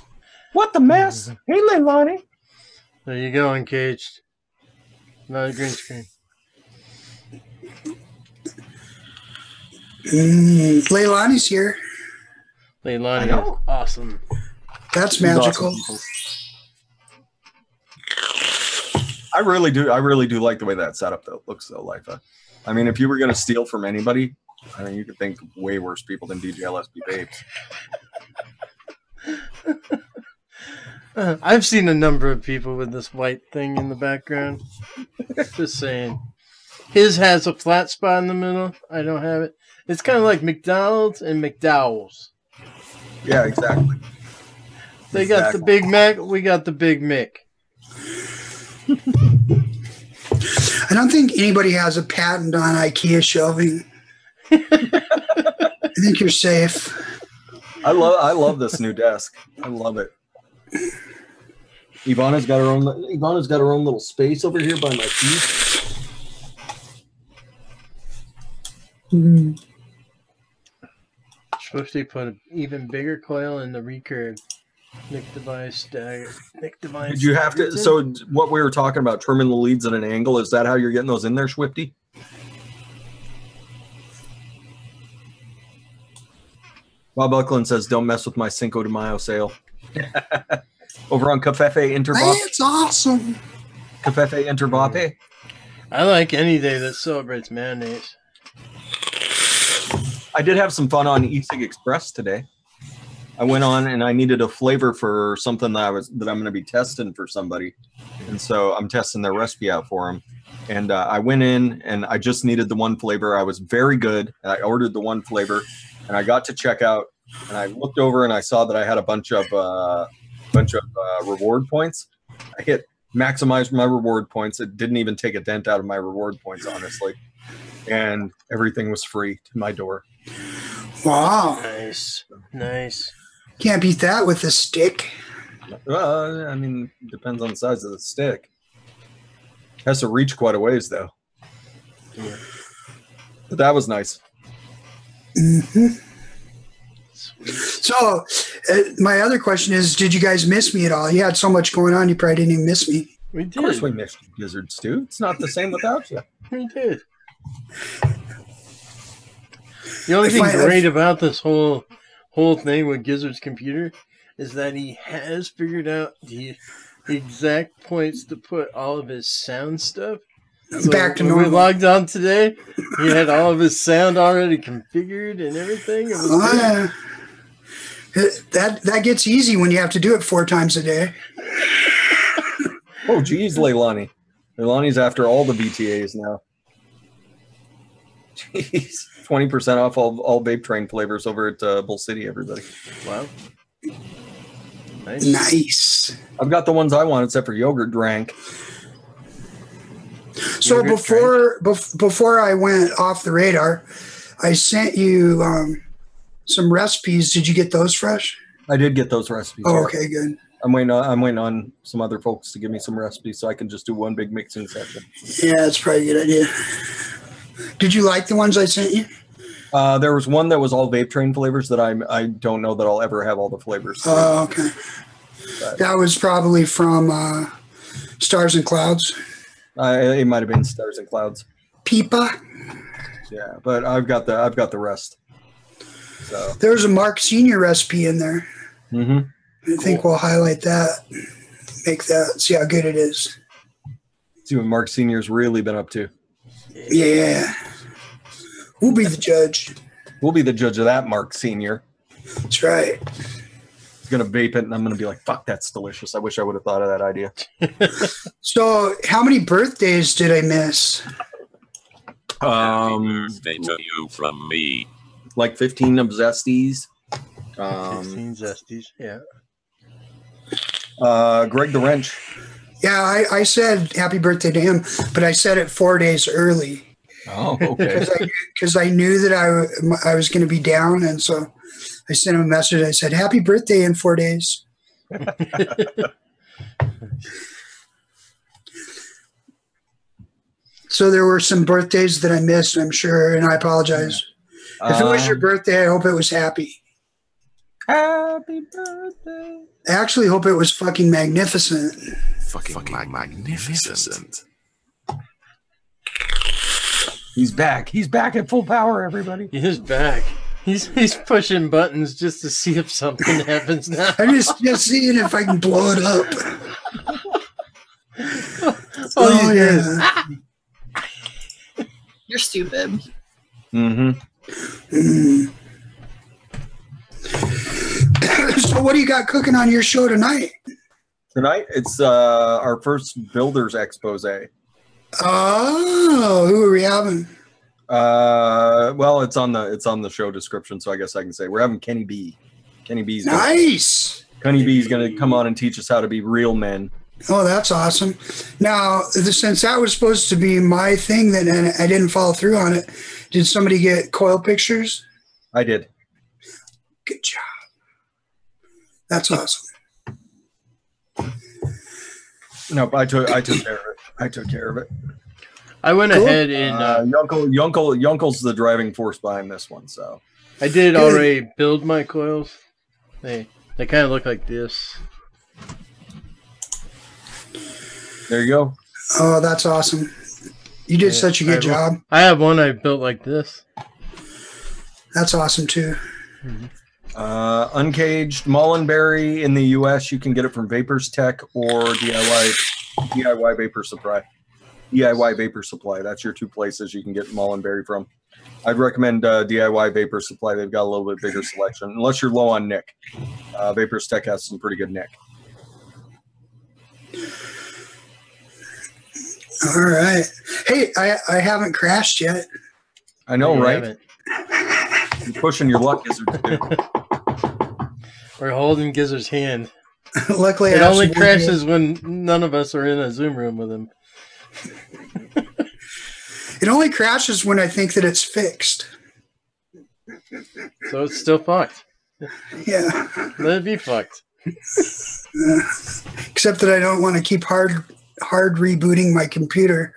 What the mess? Hey, Leilani. There you go, Uncaged. Not a green screen. Leilani's here. Leilani is awesome. That's magical. Awesome. I really do like the way that setup looks though, Lifa. I mean, if you were going to steal from anybody, I mean, you could think of way worse people than DJ LSP Babes. I've seen a number of people with this white thing in the background. Just saying. His has a flat spot in the middle. I don't have it. It's kind of like McDonald's and McDowell's. Yeah, exactly. They got the Big Mac. We got the Big Mick. I don't think anybody has a patent on IKEA shelving. I think you're safe. I love this new desk. I love it. Ivana's got her own little space over here by my feet. Mm-hmm. Supposed to put an even bigger coil in the recurve. Nick device dagger. Nick device. Did you have to? So what we were talking about, trimming the leads at an angle, is that how you're getting those in there, Swifty? Bob Buckland says, "Don't mess with my Cinco de Mayo sale." Over on Cafefe Intervape. It's awesome. Cafefe Intervape. I like any day that celebrates mayonnaise. I did have some fun on eSig Express today. I went on and I needed a flavor for something that I'm going to be testing for somebody, and so I'm testing their recipe out for them. And I went in and I just needed the one flavor. I was very good. I ordered the one flavor, and I got to checkout, and I looked over and I saw that I had a bunch of reward points. I hit maximize my reward points. It didn't even take a dent out of my reward points, honestly, and everything was free to my door. Wow. Nice. Can't beat that with a stick. Well, I mean, depends on the size of the stick. Has to reach quite a ways, though. Yeah. But that was nice. Mm-hmm. So, my other question is, did you guys miss me at all? You had so much going on, you probably didn't even miss me. We did. Of course we missed you, Gizzard Stew. It's not the same without you. We did. The only thing great about this whole thing with Gizzard's computer is that he has figured out the exact points to put all of his sound stuff. So back to when normal. we logged on today, he had all of his sound already configured and everything. It was yeah. That gets easy when you have to do it 4 times a day. Oh, geez, Leilani. Leilani's after all the VTAs now. Jeez. 20% off all vape train flavors over at Bull City, everybody. Wow. Nice. I've got the ones I want, except for yogurt drank. So Yogurt before I went off the radar, I sent you some recipes. Did you get those fresh? I did get those recipes. Oh, yeah. okay, good. I'm waiting on some other folks to give me some recipes so I can just do one big mixing session. Yeah, that's probably a good idea. Did you like the ones I sent you? There was one that was all vape train flavors that I don't know that I'll ever have all the flavors. Oh, okay. But That was probably from Stars and Clouds. it might have been Stars and Clouds. Pipa. Yeah, but I've got the rest. So There's a Mark Senior recipe in there. mm-hmm. I think we'll highlight that. Make that. See how good it is. See what Mark Senior's really been up to. Yeah. We'll be the judge. We'll be the judge of that, Mark Senior. That's right. He's gonna vape it, and I'm gonna be like, "Fuck, that's delicious." I wish I would have thought of that idea. So, how many birthdays did I miss? Birthday to you from me. Like 15 of Zesties. 15 Zesties, yeah. Greg the Wrench. Yeah, I said happy birthday to him, but I said it 4 days early Oh, okay. because I knew that I was going to be down, and so I sent him a message. I said happy birthday in 4 days. So there were some birthdays that I missed, I'm sure, and I apologize. If it was your birthday, I hope it was happy. Happy birthday. I actually hope it was fucking magnificent. Fucking magnificent. He's back. He's back at full power, everybody. He's back. He's pushing buttons just to see if something happens now. I'm just seeing if I can blow it up. Oh, yeah. You're stupid. Mm-hmm. So what do you got cooking on your show tonight? Tonight, it's our first Builders Expose. Oh, who are we having? Well, it's on the show description, so I guess I can say we're having Kenny B. Kenny B's Nice. Kenny B is going to come on and teach us how to be real men. Oh, that's awesome. Now, since that was supposed to be my thing, then and I didn't follow through on it, did somebody get coil pictures? I did. Good job. That's awesome. Nope, I took care of it. I took care of it. I went Cool. ahead and Yunkel's the driving force behind this one. So I did already build my coils. They kind of look like this. there you go. Oh, that's awesome. You did such a good job. I have one I built like this. That's awesome, too. Uncaged Mullenberry in the U.S. You can get it from Vapors Tech or DIY Vapor Supply. DIY Vapor Supply. That's your two places you can get Mullenberry from. I'd recommend DIY Vapor Supply. They've got a little bit bigger selection, unless you're low on nick. Vapors Tech has some pretty good nick. All right. Hey, I haven't crashed yet. I know, You right? haven't. You're pushing your luck, Gizzard. We're holding Gizzard's hand. Luckily, It I have only some wood crashes when none of us are in a Zoom room with him. It only crashes when I think that it's fixed. So it's still fucked. Yeah. Let it be fucked. Except that I don't want to keep hard rebooting my computer,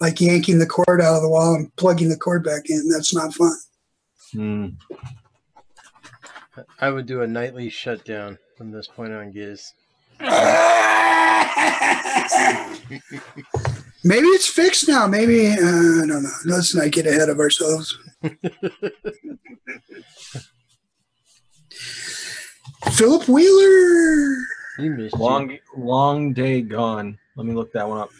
like yanking the cord out of the wall and plugging the cord back in. That's not fun. I would do a nightly shutdown from this point on, Giz. Maybe it's fixed now. Maybe, I don't know. Let's not get ahead of ourselves. Philip Wheeler. You missed Long day gone. Let me look that one up.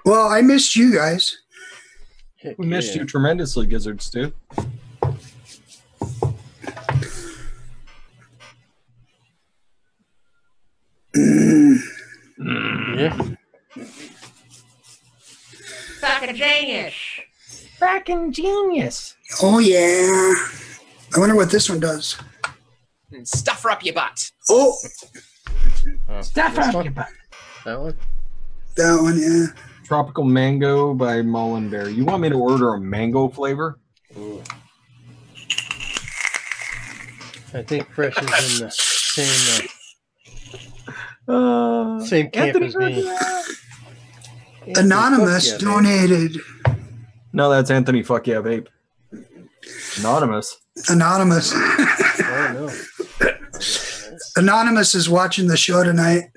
Well, I missed you guys. Heck We missed yeah. you tremendously, Gizzard Stew. Yeah. Fucking genius. Oh, yeah. I wonder what this one does. Stuff her up your butt. Oh, Stuff this up one? your butt. That one? that one, yeah. Tropical Mango by Mullenberry. You want me to order a mango flavor? Ooh. I think Fresh is in the same camp Anthony as me. Anonymous Fuck yeah, donated. No, that's Anthony Fuck Yeah Vape. Anonymous. Anonymous. Oh, no. Anonymous is watching the show tonight.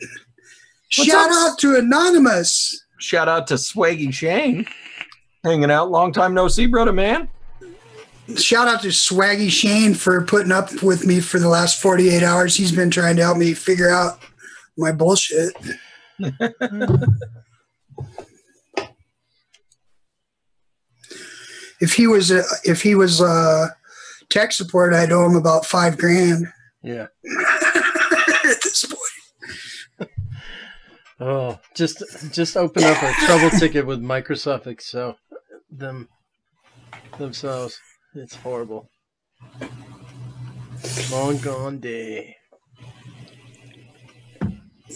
What's Shout up? out to Anonymous. Shout out to Swaggy Shane. Hanging out. Long time no see, brother man. Shout out to Swaggy Shane for putting up with me for the last 48 hours. He's been trying to help me figure out my bullshit. If he was tech support, I'd owe him about $5,000 Yeah. at this point. Oh, just open up a trouble ticket with Microsoft Excel themselves. It's horrible. Long gone day.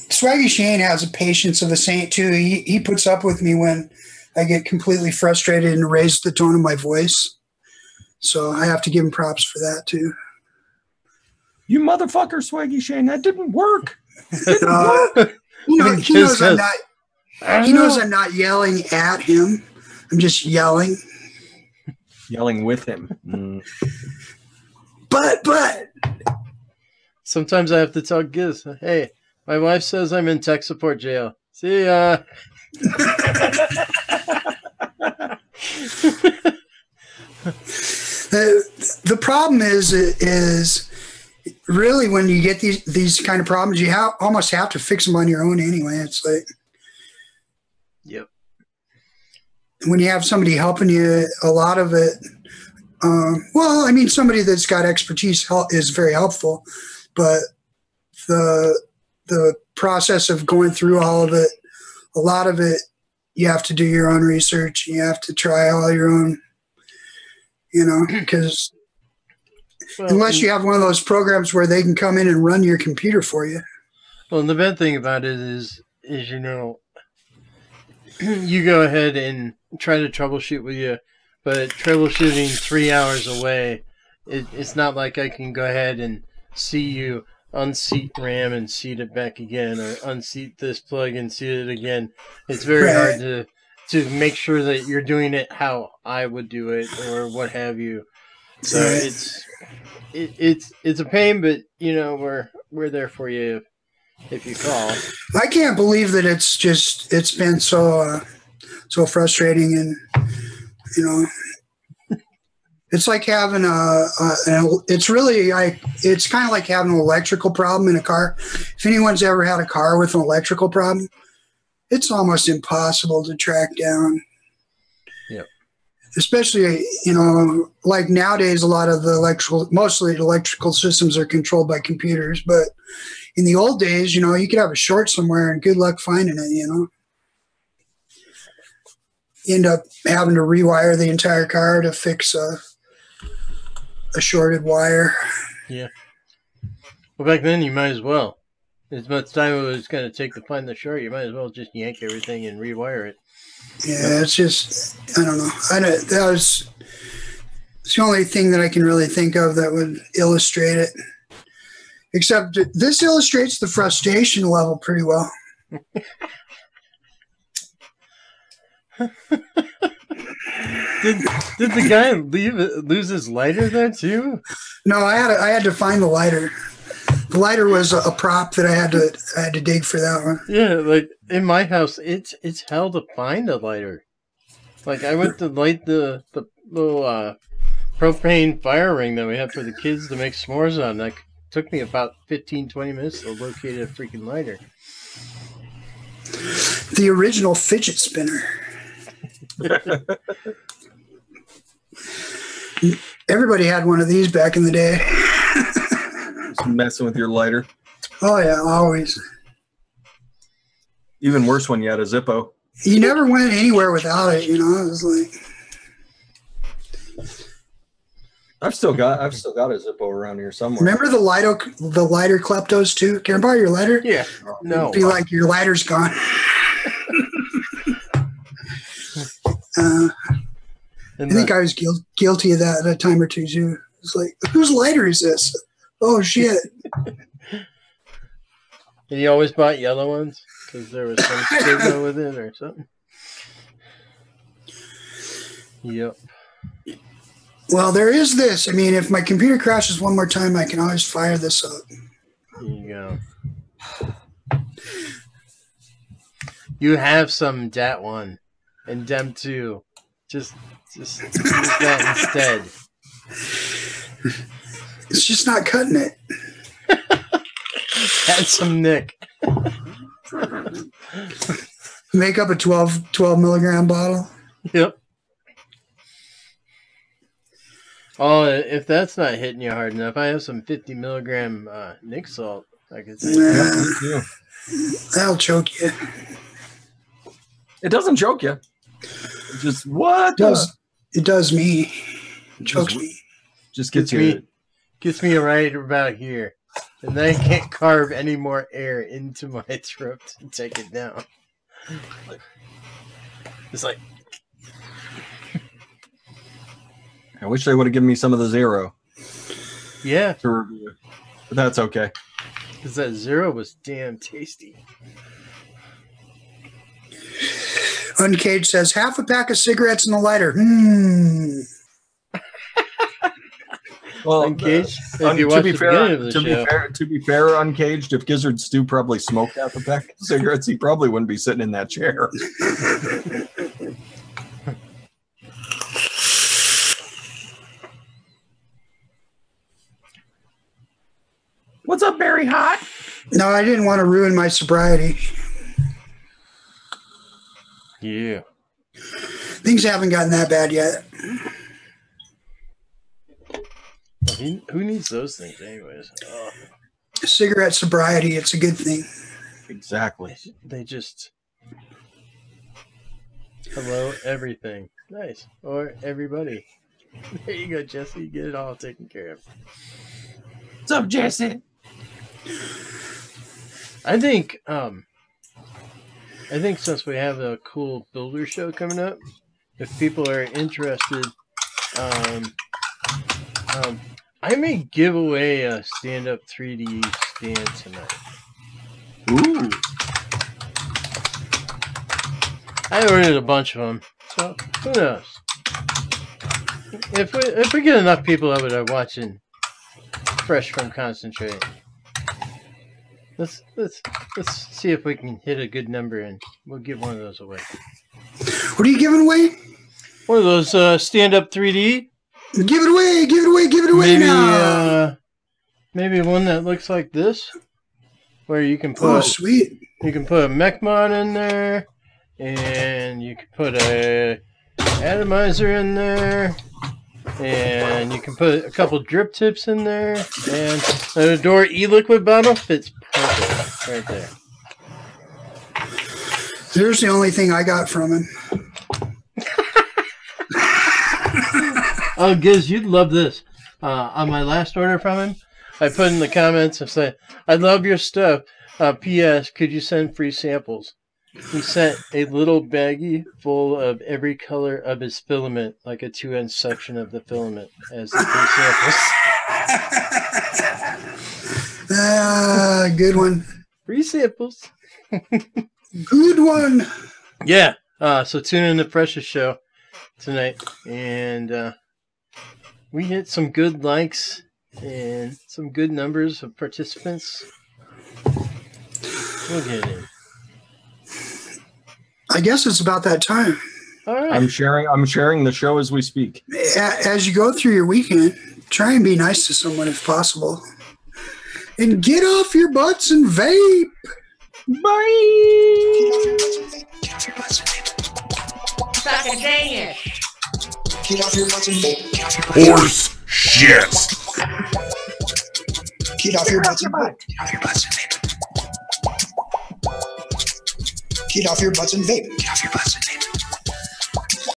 Swaggy Shane has a patience of a saint too. He puts up with me when I get completely frustrated and raise the tone of my voice. So I have to give him props for that too. You motherfucker, Swaggy Shane. That didn't work. He knows I'm not yelling at him. I'm just yelling. Yelling with him. But Sometimes I have to tell Giz, hey, my wife says I'm in tech support jail. See ya. the problem is really when you get these kind of problems, you almost have to fix them on your own anyway. It's like, Yep. when you have somebody helping you, a lot of it, well, I mean, somebody that's got expertise is very helpful, but the process of going through all of it, a lot of it, you have to do your own research. You have to try all your own, because unless you have one of those programs where they can come in and run your computer for you. Well, and the bad thing about it is you go ahead and try to troubleshoot with you, but troubleshooting 3 hours away, it's not like I can go ahead and see you unseat RAM and seat it back again, or unseat this plug and seat it again. It's very hard to make sure that you're doing it how I would do it, or what have you. So it's a pain, but we're there for you if you call. I can't believe that it's been so frustrating, and it's like having it's kind of like having an electrical problem in a car. If anyone's ever had a car with an electrical problem, it's almost impossible to track down. Yep. Especially, like nowadays, mostly electrical systems are controlled by computers, but in the old days, you could have a short somewhere and good luck finding it, You end up having to rewire the entire car to fix a shorted wire. Yeah. Well, back then you might as well. As much time it was going to take to find the short, you might as well just yank everything and rewire it. Yeah, it's just, I don't know. That was it's the only thing that I can really think of that would illustrate it. Except this illustrates the frustration level pretty well. Did the guy lose his lighter there too? No, I had to find the lighter. The lighter was a prop that I had to dig for that one. Yeah, like in my house, it's hell to find a lighter. Like I went to light the little propane fire ring that we had for the kids to make s'mores on. That took me about 15-20 minutes to locate a freaking lighter. The original fidget spinner. Everybody had one of these back in the day. Just messing with your lighter. Oh yeah, always. Even worse when you had a Zippo. You never went anywhere without it, you know. It was like I've still got a Zippo around here somewhere. remember the lighter kleptos too? Can I borrow your lighter? Yeah. No. Be like your lighter's gone. I think I was guilty of that at a time or two too. It's like, whose lighter is this? Oh shit! And you always bought yellow ones because there was some stigma with it or something. Yep. Well, there is this. I mean, if my computer crashes one more time, I can always fire this up. There you go. You have some DAT 1 and DEM 2. Just use that instead. It's just not cutting it. Add some Nick. Make up a 12 milligram bottle. Yep. Oh, if that's not hitting you hard enough, I have some 50 milligram Nick salt. I could say. Nah, Me too. that'll choke you. It doesn't choke you. It just what? It does me. It chokes me. Just gets you. Gets me right about here. And then I can't carve any more air into my throat to take it down. It's like... I wish they would have given me some of the Zero. Yeah. To review. But that's okay. Because that Zero was damn tasty. Uncaged says, half a pack of cigarettes in a lighter. Well, Uncaged, to be fair, Uncaged, if Gizzard Stew probably smoked half a pack of cigarettes, he probably wouldn't be sitting in that chair. What's up, Barry Hot? No, I didn't want to ruin my sobriety. Yeah. Things haven't gotten that bad yet. Who needs those things anyways? Oh. Cigarette sobriety, it's a good thing. Exactly. They just... Hello, everything. Nice. Or everybody. There you go, Jesse. You get it all taken care of. What's up, Jesse? I think since we have a cool builder show coming up, if people are interested, I may give away a stand-up 3D stand tonight. Ooh. I ordered a bunch of them, so who knows? If we get enough people over there watching Fresh from Concentrate, let's see if we can hit a good number and we'll give one of those away. What are you giving away? One of those stand-up 3D. Give it away! Give it away! Give it away now! Maybe one that looks like this, where you can put sweet. You can put a mech-mod in there, and you can put a atomizer in there, and you can put a couple drip tips in there, and an Adore e-liquid bottle fits perfect right there. There's the only thing I got from him. Oh, Giz, you'd love this. On my last order from him, I put in the comments and said, I love your stuff, P.S. Could you send free samples? He sent a little baggie full of every color of his filament, like a 2-inch section of the filament, as the free samples. Good one. Free samples. Good one. Yeah. So tune in to Precious Show tonight, and we hit some good likes and some good numbers of participants. We'll get in. I guess it's about that time. All right. I'm sharing the show as we speak. As you go through your weekend, try and be nice to someone if possible. And get off your butts and vape. Bye. Fucking dang it. Get off your butts and vape. Horse shit. Get off your butts and vape. Get off your butts and vape. Get off your butts and vape. Get off your butts and